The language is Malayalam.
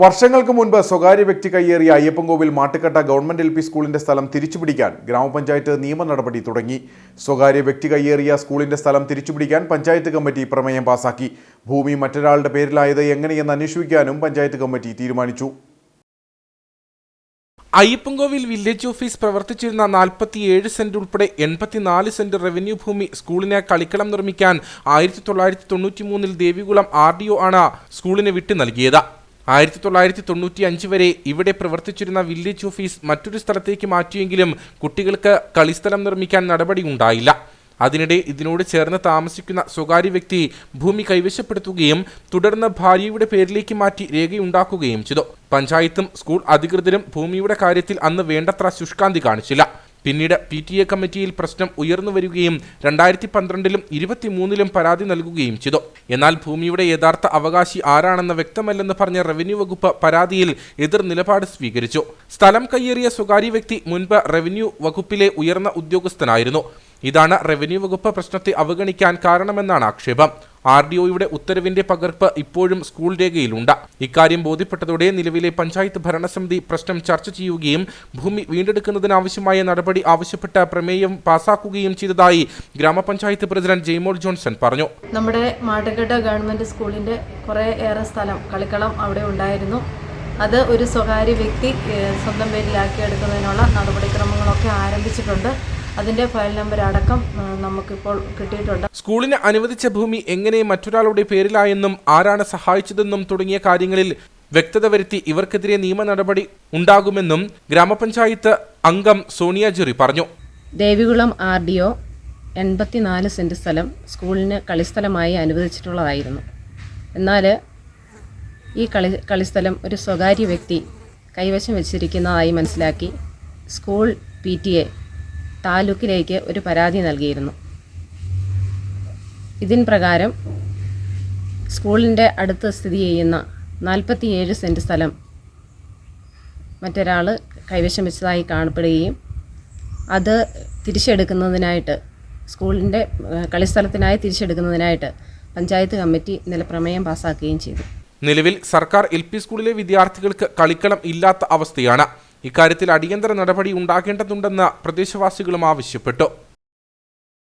വർഷങ്ങൾക്ക് മുൻപ് സ്വകാര്യ വ്യക്തി കയ്യേറിയ Ayyappancoil Mattukatta government L P സ്കൂളിന്റെ സ്ഥലം തിരിച്ചുപിടിക്കാൻ ഗ്രാമപഞ്ചായത്ത് നിയമ നടപടി തുടങ്ങി. സ്വകാര്യ വ്യക്തി കയ്യേറിയ സ്കൂളിന്റെ സ്ഥലം തിരിച്ചുപിടിക്കാൻ പഞ്ചായത്ത് കമ്മിറ്റി പ്രമേയം പാസാക്കി. ഭൂമി മറ്റൊരാളുടെ പേരിലായത് എങ്ങനെയെന്ന് അന്വേഷിക്കാനും പഞ്ചായത്ത് കമ്മിറ്റി തീരുമാനിച്ചു. അയ്യപ്പൻകോവിൽ വില്ലേജ് ഓഫീസ് പ്രവർത്തിച്ചിരുന്ന 47 സെന്റ് ഉൾപ്പെടെ 84 സെന്റ് റവന്യൂ ഭൂമി സ്കൂളിന് കളിക്കളം നിർമ്മിക്കാൻ 1993 ദേവികുളം RDO ആണ് സ്കൂളിന് വിട്ടു നൽകിയത്. 1995 വരെ ഇവിടെ പ്രവർത്തിച്ചിരുന്ന വില്ലേജ് ഓഫീസ് മറ്റൊരു സ്ഥലത്തേക്ക് മാറ്റിയെങ്കിലും കുട്ടികൾക്ക് കളിസ്ഥലം നിർമ്മിക്കാൻ നടപടി ഉണ്ടായില്ല. അതിനിടെ ഇതിനോട് ചേർന്ന് താമസിക്കുന്ന സ്വകാര്യ വ്യക്തി ഭൂമി കൈവശപ്പെടുത്തുകയും തുടർന്ന് ഭാര്യയുടെ പേരിലേക്ക് മാറ്റി രേഖയുണ്ടാക്കുകയും ചെയ്തു. പഞ്ചായത്തും സ്കൂൾ അധികൃതരും ഭൂമിയുടെ കാര്യത്തിൽ അന്ന് വേണ്ടത്ര ശുഷ്കാന്തി കാണിച്ചില്ല. പിന്നീട് PTA കമ്മിറ്റിയിൽ പ്രശ്നം ഉയർന്നു വരികയും 2012-ലും 2023-ലും പരാതി നൽകുകയും ചെയ്തു. എന്നാൽ ഭൂമിയുടെ യഥാർത്ഥ അവകാശി ആരാണെന്ന് വ്യക്തമല്ലെന്ന് പറഞ്ഞ റവന്യൂ വകുപ്പ് പരാതിയിൽ എതിർ നിലപാട് സ്വീകരിച്ചു. സ്ഥലം കയ്യേറിയ സ്വകാര്യ വ്യക്തി മുൻപ് റവന്യൂ വകുപ്പിലെ ഉയർന്ന ഉദ്യോഗസ്ഥനായിരുന്നു. ഇതാണ് റവന്യൂ വകുപ്പ് പ്രശ്നത്തെ അവഗണിക്കാൻ കാരണമെന്നാണ് ആക്ഷേപം. RDOയുടെ ഉത്തരവിന്റെ പകർപ്പ് ഇപ്പോഴും സ്കൂൾ രേഖയിലുണ്ട്. ഇക്കാര്യം ബോധ്യപ്പെട്ടതോടെ നിലവിലെ പഞ്ചായത്ത് ഭരണസമിതി പ്രശ്നം ചർച്ച ചെയ്യുകയും ഭൂമി വീണ്ടെടുക്കുന്നതിനാവശ്യമായ നടപടി ആവശ്യപ്പെട്ട പ്രമേയം പാസാക്കുകയും ചെയ്തതായി ഗ്രാമപഞ്ചായത്ത് പ്രസിഡന്റ് ജെയ്മോൾ ജോൺസൺ പറഞ്ഞു. നമ്മുടെ മാട്ടുക്കട്ട ഗവൺമെന്റ് സ്കൂളിന്റെ കുറേയേറെ സ്ഥലം കളിക്കളം അവിടെ ഉണ്ടായിരുന്നു. അത് ഒരു സ്വകാര്യ വ്യക്തി സ്വന്തം പേരിലാക്കിയെടുക്കുന്നതിനുള്ള നടപടിക്രമങ്ങളൊക്കെ ആരംഭിച്ചിട്ടുണ്ട്. അതിന്റെ ഫയൽ നമ്പർ അടക്കം നമുക്കിപ്പോൾ കിട്ടിയിട്ടുണ്ട്. സ്കൂളിന് അനുവദിച്ച ഭൂമി എങ്ങനെ മറ്റൊരാളുടെ പേരിലായെന്നും ആരാണ് സഹായിച്ചതെന്നും തുടങ്ങിയ കാര്യങ്ങളിൽ വ്യക്തത വരുത്തി ഇവർക്കെതിരെ നിയമ നടപടി ഉണ്ടാകുമെന്നും ഗ്രാമപഞ്ചായത്ത് അംഗം സോണിയ ജെറി പറഞ്ഞു. ദേവികുളം RDO 84 സെന്റ് സ്ഥലം സ്കൂളിന് കളിസ്ഥലമായി അനുവദിച്ചിട്ടുള്ളതായിരുന്നു. എന്നാൽ ഈ കളിസ്ഥലം ഒരു സ്വകാര്യ വ്യക്തി കൈവശം വെച്ചിരിക്കുന്നതായി മനസ്സിലാക്കി സ്കൂൾ PTA താലൂക്കിലേക്ക് ഒരു പരാതി നൽകിയിരുന്നു. ഇതിൻ പ്രകാരം സ്കൂളിൻ്റെ അടുത്ത് സ്ഥിതി ചെയ്യുന്ന 47 സെന്റ് സ്ഥലം മറ്റൊരാൾ കൈവശം വെച്ചതായി കാണപ്പെടുകയും അത് തിരിച്ചെടുക്കുന്നതിനായിട്ട് സ്കൂളിൻ്റെ കളിസ്ഥലത്തിനായി തിരിച്ചെടുക്കുന്നതിനായിട്ട് പഞ്ചായത്ത് കമ്മിറ്റി ഇന്നലെ പ്രമേയം പാസാക്കുകയും ചെയ്തു. നിലവിൽ സർക്കാർ LP സ്കൂളിലെ വിദ്യാർത്ഥികൾക്ക് കളിക്കളം ഇല്ലാത്ത അവസ്ഥയാണ്. ഇക്കാര്യത്തിൽ അടിയന്തര നടപടി ഉണ്ടാകേണ്ടതുണ്ടെന്ന് പ്രദേശവാസികളും ആവശ്യപ്പെട്ടു.